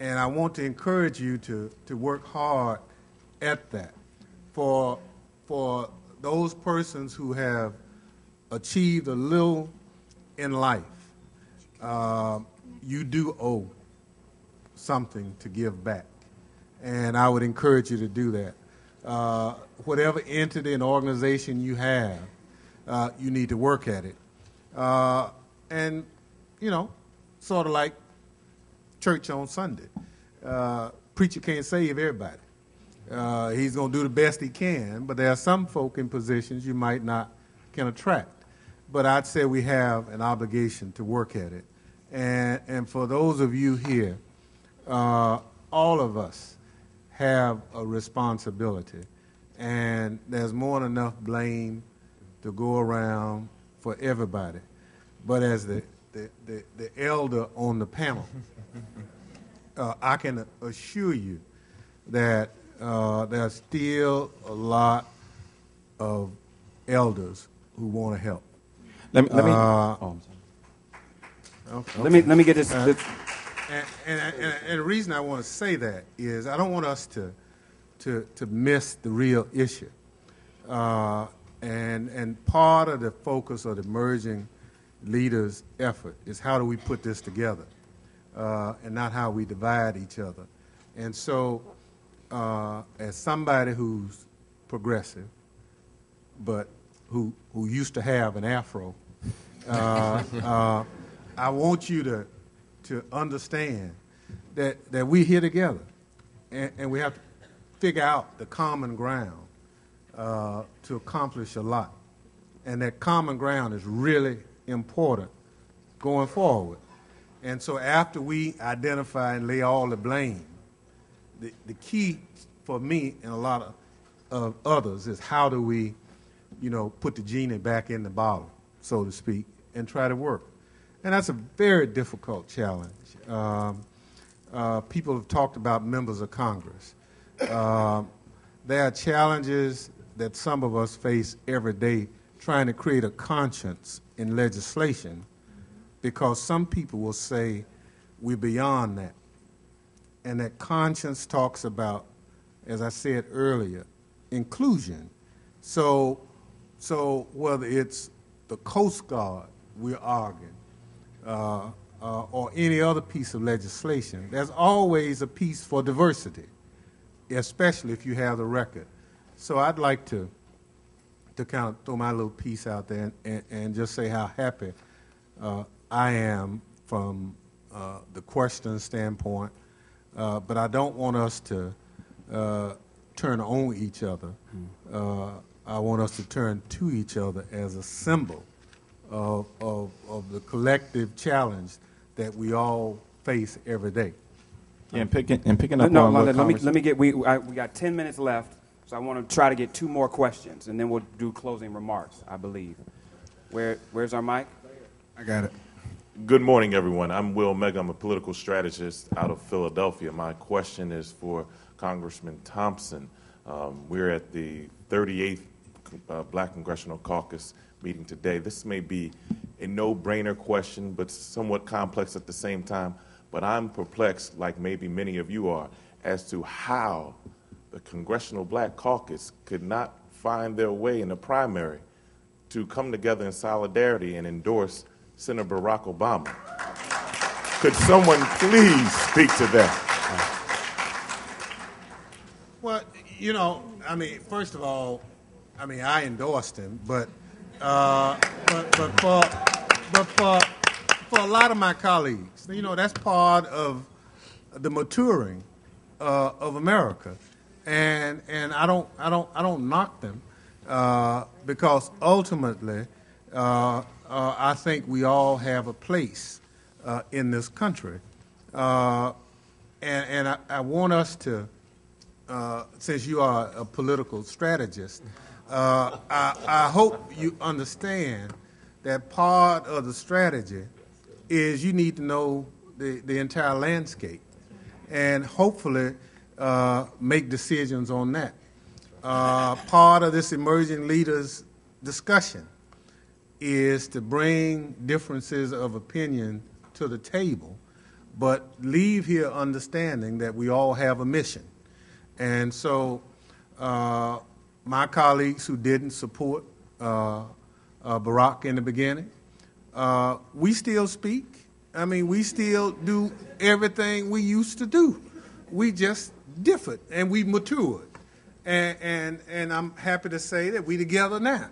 And I want to encourage you to work hard at that. For those persons who have achieved a little in life, you do owe something to give back. And I would encourage you to do that. Whatever entity and organization you have, you need to work at it. And, you know, sort of like church on Sunday. Preacher can't save everybody. He's going to do the best he can, but there are some folk in positions you might not can attract. But I'd say we have an obligation to work at it. And for those of you here, all of us have a responsibility. And there's more than enough blame to go around for everybody. But as the elder on the panel, I can assure you that there's still a lot of elders who want to help. Let me. Okay. Let me get this. And the reason I want to say that is I don't want us to miss the real issue. And part of the focus of the emerging leaders' effort is how do we put this together, and not how we divide each other. And so, as somebody who's progressive, but who used to have an afro, I want you to understand that we're here together, and we have to figure out the common ground to accomplish a lot. And that common ground is really important going forward. And so after we identify and lay all the blame, the key for me and a lot of others is how do we, put the genie back in the bottle, so to speak, and try to work. And that's a very difficult challenge. People have talked about members of Congress. There are challenges that some of us face every day trying to create a conscience in legislation, because some people will say we're beyond that. And that conscience talks about, as I said earlier, inclusion. So whether it's the Coast Guard we're arguing, or any other piece of legislation, there's always a piece for diversity, especially if you have the record. So I'd like to kind of throw my little piece out there and just say how happy I am from the question standpoint, but I don't want us to turn on each other. I want us to turn to each other as a symbol of the collective challenge that we all face every day. Yeah, and picking up No, on London, what let me get. We got 10 minutes left, so I want to try to get 2 more questions, and then we'll do closing remarks, I believe. Where's our mic? I got it. Good morning, everyone. I'm Will Megg. I'm a political strategist out of Philadelphia. My question is for Congressman Thompson. We're at the 38th Black Congressional Caucus meeting today. This may be a no-brainer question, but somewhat complex at the same time. But I'm perplexed, like maybe many of you are, as to how the Congressional Black Caucus could not find their way in the primary to come together in solidarity and endorse Senator Barack Obama. Could someone please speak to that? Well, first of all, I endorsed him, but for a lot of my colleagues, that's part of the maturing of America, and I don't knock them because ultimately I think we all have a place in this country, and I want us to. Since you are a political strategist, I hope you understand that part of the strategy is you need to know the entire landscape and hopefully make decisions on that. Part of this emerging leaders discussion is to bring differences of opinion to the table, but leave here understanding that we all have a mission. And so my colleagues who didn't support Barack in the beginning, we still speak. We still do everything we used to do. We just differed and we matured. And I'm happy to say that we together now.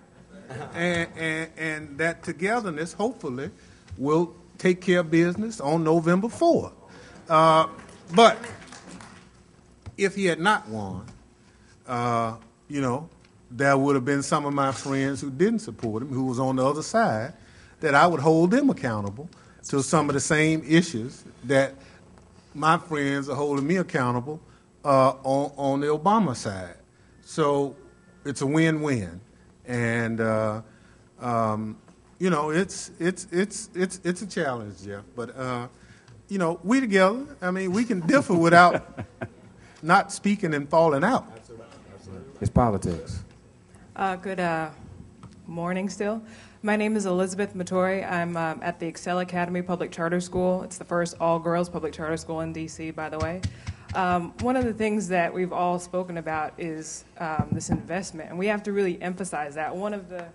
And that togetherness hopefully will take care of business on November 4th. But if he had not won, there would have been some of my friends who didn't support him, who was on the other side, that I would hold them accountable to some of the same issues that my friends are holding me accountable on the Obama side. So it's a win-win, and it's a challenge, Jeff. But we together. We can differ without not speaking and falling out. It's politics. Good morning still. My name is Elizabeth Mattori. I'm at the Excel Academy Public Charter School. It's the first all-girls public charter school in D.C., by the way. One of the things that we've all spoken about is this investment, and we have to really emphasize that. One of the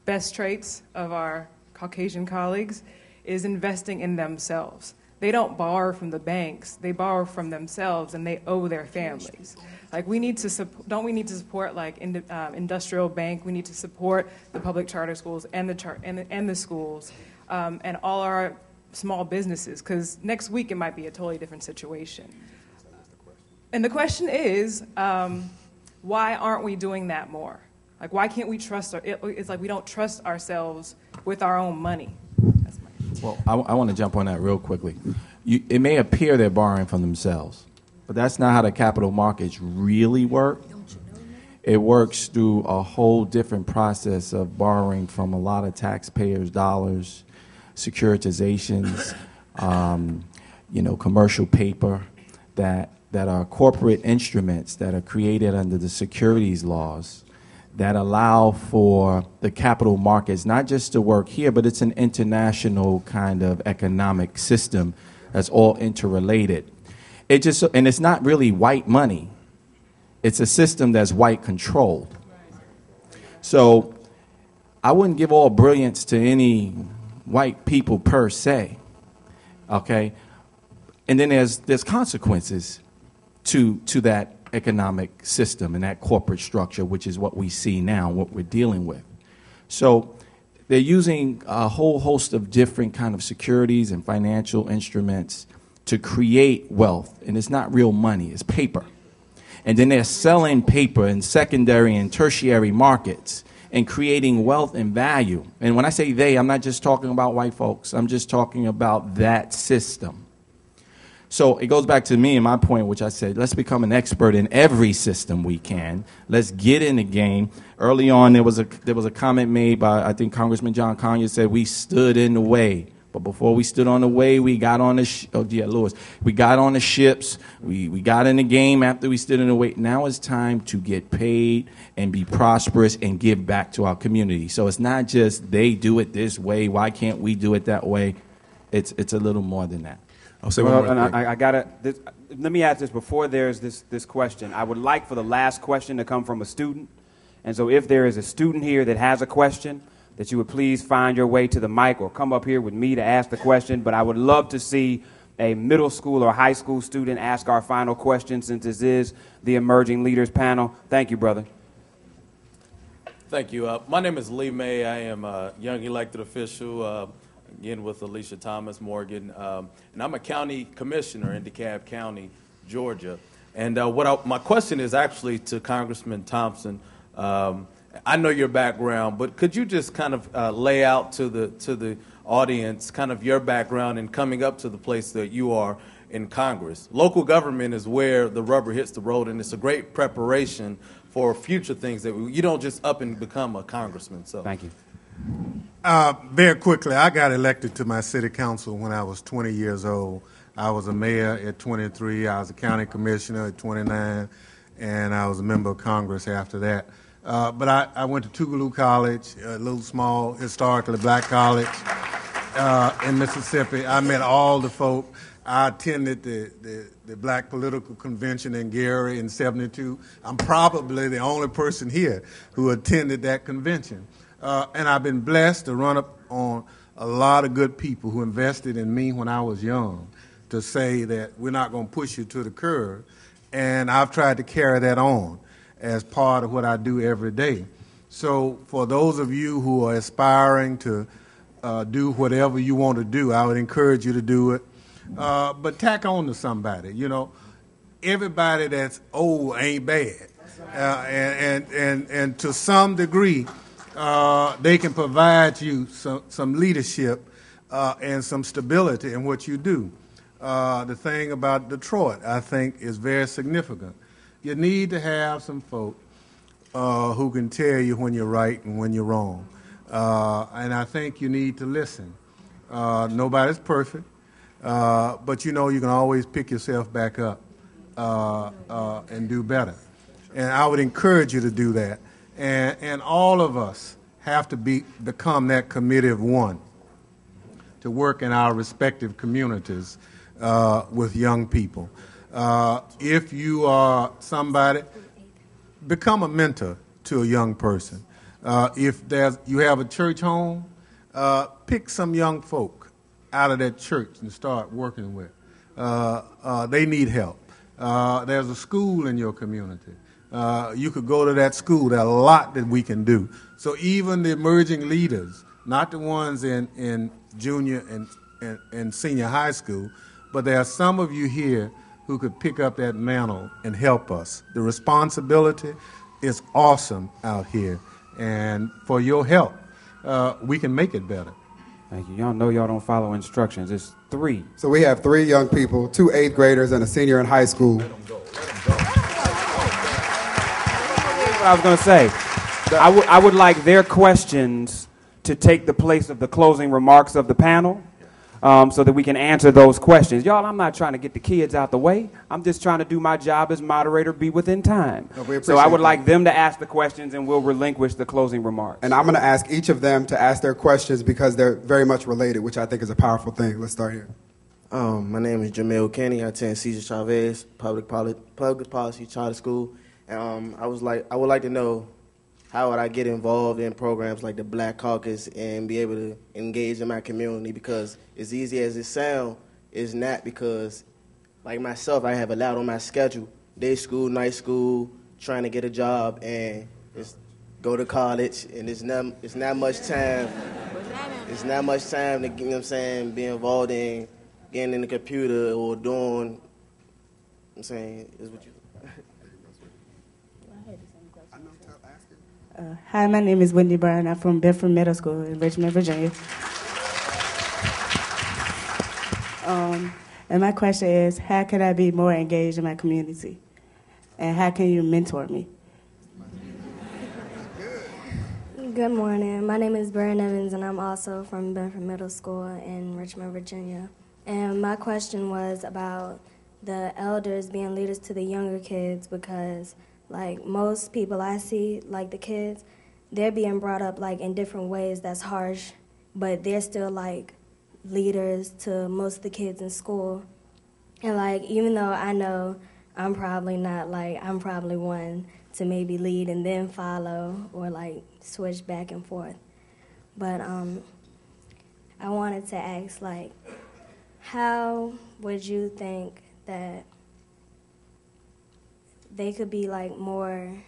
best traits of our Caucasian colleagues is investing in themselves. They don't borrow from the banks. They borrow from themselves, and they owe their families. Like we need to don't we need to support like industrial bank? We need to support the public charter schools and the schools and all our small businesses, because next week it might be a totally different situation. And the question is, why aren't we doing that more? Like why can't we trust? It's like we don't trust ourselves with our own money. Well, I want to jump on that real quickly. It may appear they're borrowing from themselves, but that's not how the capital markets really work. It works through a whole different process of borrowing from a lot of taxpayers' dollars, securitizations, commercial paper that are corporate instruments that are created under the securities laws that allow for the capital markets not just to work here, but it's an international kind of economic system that's all interrelated. And it's not really white money. It's a system that's white controlled. So I wouldn't give all brilliance to any white people per se, okay? And then there's consequences to that economic system and that corporate structure, which is what we see now, what we're dealing with. So they're using a whole host of different kind of securities and financial instruments to create wealth. And it's not real money, it's paper. And then they're selling paper in secondary and tertiary markets and creating wealth and value. And when I say they, I'm not just talking about white folks. I'm just talking about that system. So it goes back to me and my point, which I said, let's become an expert in every system we can. Let's get in the game. Early on, there was a comment made by, I think, Congressman John Conyers said we stood in the way. But before we stood on the way, we got on the we got on the ships. We got in the game after we stood in the way. Now it's time to get paid and be prosperous and give back to our community. So it's not just they do it this way. Why can't we do it that way? It's a little more than that. I'll say one more thing. I gotta. Let me ask this before there's this question. I would like for the last question to come from a student, and so if there is a student here that has a question, that you would please find your way to the mic or come up here with me to ask the question. But I would love to see a middle school or high school student ask our final question, since this is the Emerging Leaders panel. Thank you, brother. Thank you. My name is Lee May. I am a young elected official, again with Alicia Thomas Morgan, and I'm a county commissioner in DeKalb County, Georgia. And my question is actually to Congressman Thompson. I know your background, but could you just kind of lay out to the audience kind of your background in coming up to the place that you are in Congress? Local government is where the rubber hits the road, and it's a great preparation for future things that you don't just up and become a congressman. So thank you. Very quickly, I got elected to my city council when I was 20 years old. I was a mayor at 23. I was a county commissioner at 29, and I was a member of Congress after that. But I went to Tougaloo College, a little small, historically black college in Mississippi. I met all the folk. I attended the Black Political Convention in Gary in '72. I'm probably the only person here who attended that convention. And I've been blessed to run up on a lot of good people who invested in me when I was young to say that we're not going to push you to the curb. And I've tried to carry that on as part of what I do every day. So for those of you who are aspiring to do whatever you want to do, I would encourage you to do it. But tack on to somebody. You know, everybody that's old ain't bad. And to some degree, they can provide you some leadership and some stability in what you do. The thing about Detroit, I think, is very significant. You need to have some folk who can tell you when you're right and when you're wrong. And I think you need to listen. Nobody's perfect, but you know you can always pick yourself back up and do better. And I would encourage you to do that. And all of us have to become that committee of one to work in our respective communities with young people. If you are somebody, become a mentor to a young person. If you have a church home, pick some young folk out of that church and start working with. They need help. There's a school in your community. You could go to that school. There's a lot that we can do. So even the emerging leaders, not the ones in junior and senior high school, but there are some of you here who could pick up that mantle and help us. The responsibility is awesome out here. And for your help, we can make it better. Thank you. Y'all know y'all don't follow instructions. It's 3. So we have 3 young people, 2 8th graders and a senior in high school. I was going to say, I would like their questions to take the place of the closing remarks of the panel, so that we can answer those questions. Y'all, I'm not trying to get the kids out the way. I'm just trying to do my job as moderator, be within time. So I would like them to ask the questions, and we'll relinquish the closing remarks. And I'm going to ask each of them to ask their questions because they're very much related, which I think is a powerful thing. Let's start here. My name is Jamel Kenny. I attend Cesar Chavez Public Policy Charter School. And I would like to know, how would I get involved in programs like the Black Caucus and be able to engage in my community? Because as easy as it sounds, it's not, because like myself, I have a lot on my schedule. Day school, night school, trying to get a job, and it's go to college, and it's not much time. It's not much time to, you know what I'm saying, be involved in getting in the computer or doing, I'm saying, is what you. Hi, my name is Wendy Byrne. I'm from Bedford Middle School in Richmond, Virginia. And my question is, how can I be more engaged in my community? And how can you mentor me? Good morning. My name is Brian Evans, and I'm also from Bedford Middle School in Richmond, Virginia. And my question was about the elders being leaders to the younger kids, because like most people I see, like the kids, they're being brought up like in different ways that's harsh, but they're still like leaders to most of the kids in school. And like, even though I know I'm probably not like, I'm probably one to maybe lead and then follow or like switch back and forth. but I wanted to ask, like, how would you think that they could be, like, more,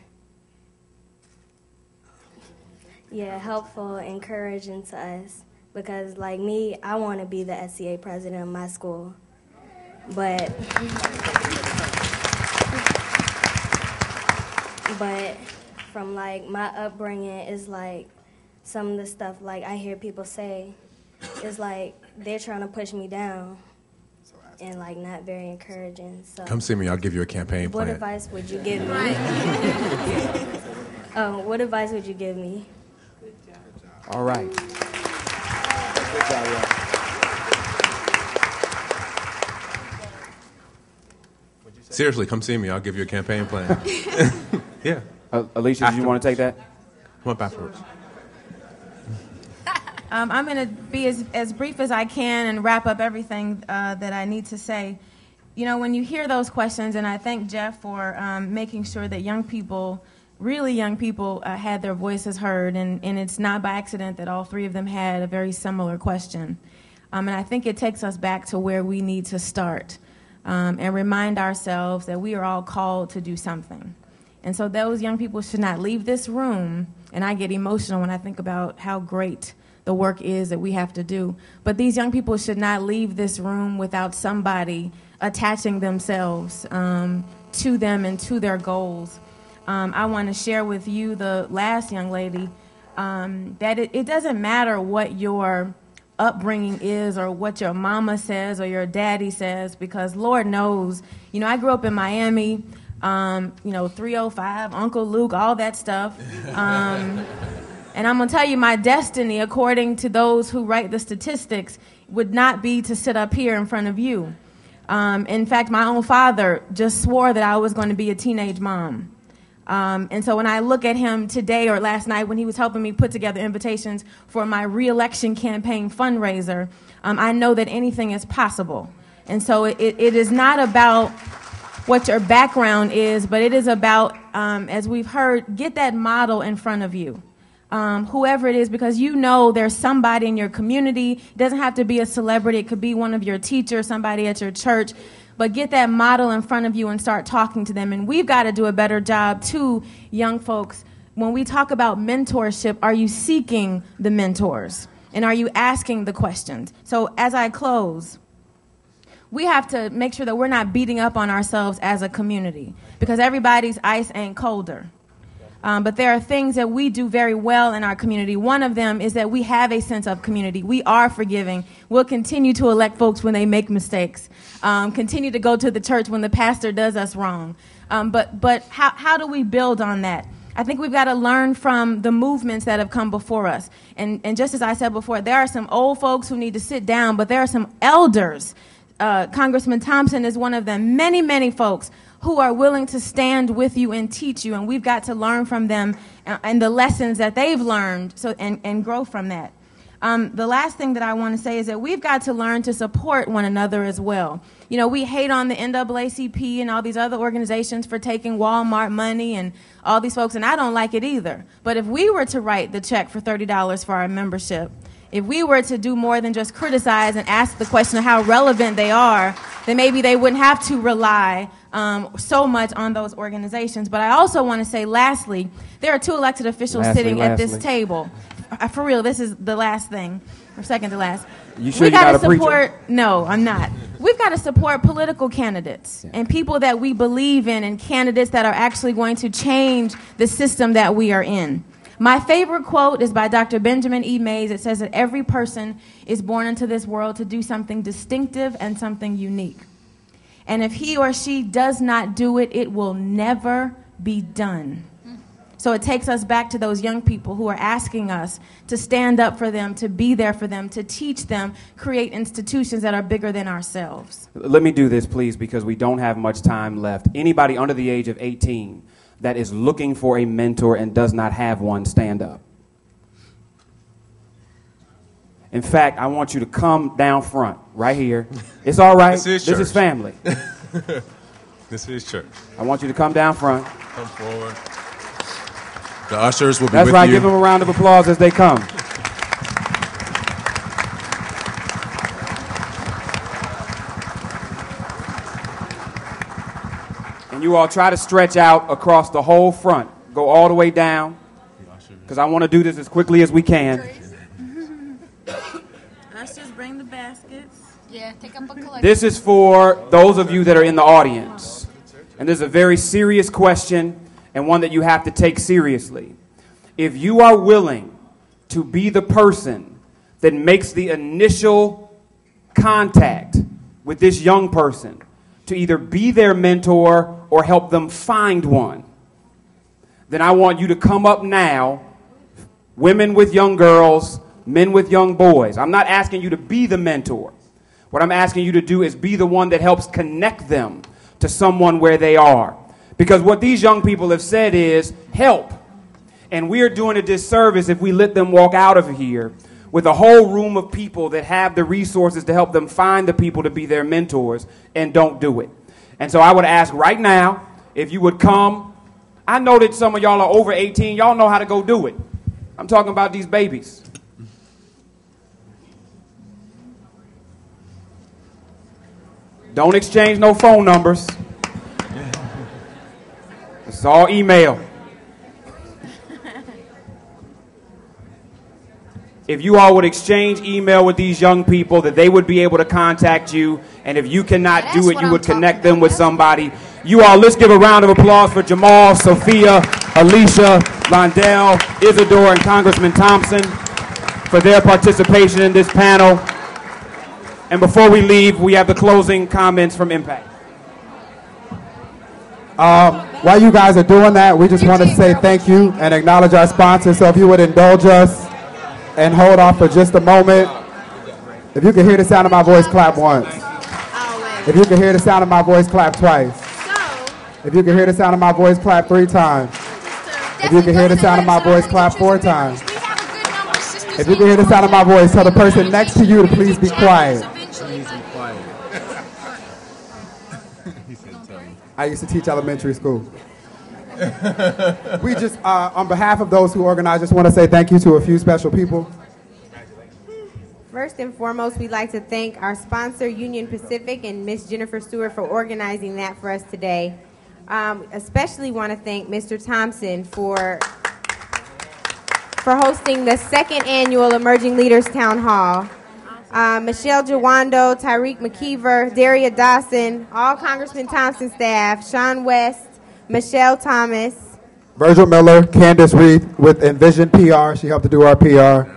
helpful, encouraging to us? Because, like me, I want to be the SCA president of my school, but from, like, my upbringing is, like, some of the stuff, like, I hear people say, is like they're trying to push me down and, like, not very encouraging. So Come see me. I'll give you a campaign plan. what advice would you give me? What advice would you give me? All right. Good job, yeah. Seriously, come see me. I'll give you a campaign plan. Yeah. Alicia, did you want to take that? Come up afterwards. I'm going to be as brief as I can and wrap up everything that I need to say. You know, when you hear those questions, and I thank Jeff for making sure that young people, really young people, had their voices heard, and it's not by accident that all three of them had a very similar question. And I think it takes us back to where we need to start and remind ourselves that we are all called to do something. And so those young people should not leave this room, and I get emotional when I think about how great the work is that we have to do. But these young people should not leave this room without somebody attaching themselves to them and to their goals. I want to share with you, the last young lady, that it doesn't matter what your upbringing is or what your mama says or your daddy says, because Lord knows, you know, I grew up in Miami, 305, Uncle Luke, all that stuff. And I'm going to tell you, my destiny, according to those who write the statistics, would not be to sit up here in front of you. In fact, my own father just swore that I was going to be a teenage mom. And so when I look at him today or last night when he was helping me put together invitations for my re-election campaign fundraiser, I know that anything is possible. And so it is not about what your background is, but it is about, as we've heard, get that model in front of you. Whoever it is, because you know there's somebody in your community. It doesn't have to be a celebrity. It could be one of your teachers, somebody at your church. But get that model in front of you and start talking to them. And we've got to do a better job, too, young folks. When we talk about mentorship, are you seeking the mentors? And are you asking the questions? So as I close, we have to make sure that we're not beating up on ourselves as a community, because everybody's ice ain't colder. But there are things that we do very well in our community. One of them is that we have a sense of community. We are forgiving. We'll continue to elect folks when they make mistakes. Continue to go to the church when the pastor does us wrong. But how do we build on that? I think we've got to learn from the movements that have come before us. And just as I said before, there are some old folks who need to sit down, but there are some elders. Congressman Thompson is one of them. Many, many folks who are willing to stand with you and teach you, and we've got to learn from them and the lessons that they've learned and grow from that. The last thing that I want to say is that we've got to learn to support one another as well. You know, we hate on the NAACP and all these other organizations for taking Walmart money and all these folks, and I don't like it either. But if we were to write the check for $30 for our membership, if we were to do more than just criticize and ask the question of how relevant they are, then maybe they wouldn't have to rely so much on those organizations. But I also want to say, lastly, there are two elected officials sitting at this table. For real, this is the last thing, or second to last. You sure you're not a preacher? No, I'm not. We've got to support political candidates and people that we believe in, and candidates that are actually going to change the system that we are in. My favorite quote is by Dr. Benjamin E. Mays. It says that every person is born into this world to do something distinctive and something unique. And if he or she does not do it, it will never be done. So it takes us back to those young people who are asking us to stand up for them, to be there for them, to teach them, create institutions that are bigger than ourselves. Let me do this, please, because we don't have much time left. Anybody under the age of 18 that is looking for a mentor and does not have one, stand up. In fact, I want you to come down front, right here. It's all right. This is family. This is church. I want you to come down front. Come forward. The ushers will be That's with right. you. Give them a round of applause as they come. And you all try to stretch out across the whole front. Go all the way down, because I want to do this as quickly as we can. Let's just bring the baskets. Yeah, take up a collection. This is for those of you that are in the audience. And this is a very serious question and one that you have to take seriously. If you are willing to be the person that makes the initial contact with this young person, to either be their mentor or help them find one, then I want you to come up now, women with young girls, men with young boys. I'm not asking you to be the mentor. What I'm asking you to do is be the one that helps connect them to someone where they are. Because what these young people have said is, help. And we are doing a disservice if we let them walk out of here with a whole room of people that have the resources to help them find the people to be their mentors and don't do it. And so I would ask right now if you would come. I know that some of y'all are over 18. Y'all know how to go do it. I'm talking about these babies. Don't exchange no phone numbers. It's all email. If you all would exchange email with these young people, that they would be able to contact you, and if you cannot do it, you would connect them with somebody. You all, let's give a round of applause for Jamal, Sophia, Alicia, Londell, Isidore, and Congressman Thompson for their participation in this panel. And before we leave, we have the closing comments from Impact. While you guys are doing that, we just want to say thank you and acknowledge our sponsors. So if you would indulge us and hold off for just a moment. If you can hear the sound of my voice, clap once. If you can hear the sound of my voice, clap twice. If you can hear the sound of my voice, clap 3 times. If you can hear the sound of my voice, clap 4 times. If you can hear the sound of my voice, tell the person next to you to please be quiet. I used to teach elementary school. We just, on behalf of those who organized, just want to say thank you to a few special people. First and foremost, we'd like to thank our sponsor, Union Pacific, and Miss Jennifer Stewart for organizing that for us today. Especially want to thank Mr. Thompson for hosting the 2nd annual Emerging Leaders Town Hall. Michelle Jawando, Tyreek McKeever, Daria Dawson, all Congressman Thompson staff, Sean West, Michelle Thomas, Virgil Miller, Candace Reed with Envision PR. She helped to do our PR.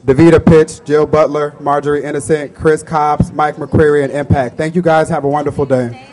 Davita Pitch, Jill Butler, Marjorie Innocent, Chris Cobbs, Mike McCreary, and Impact. Thank you guys. Have a wonderful day.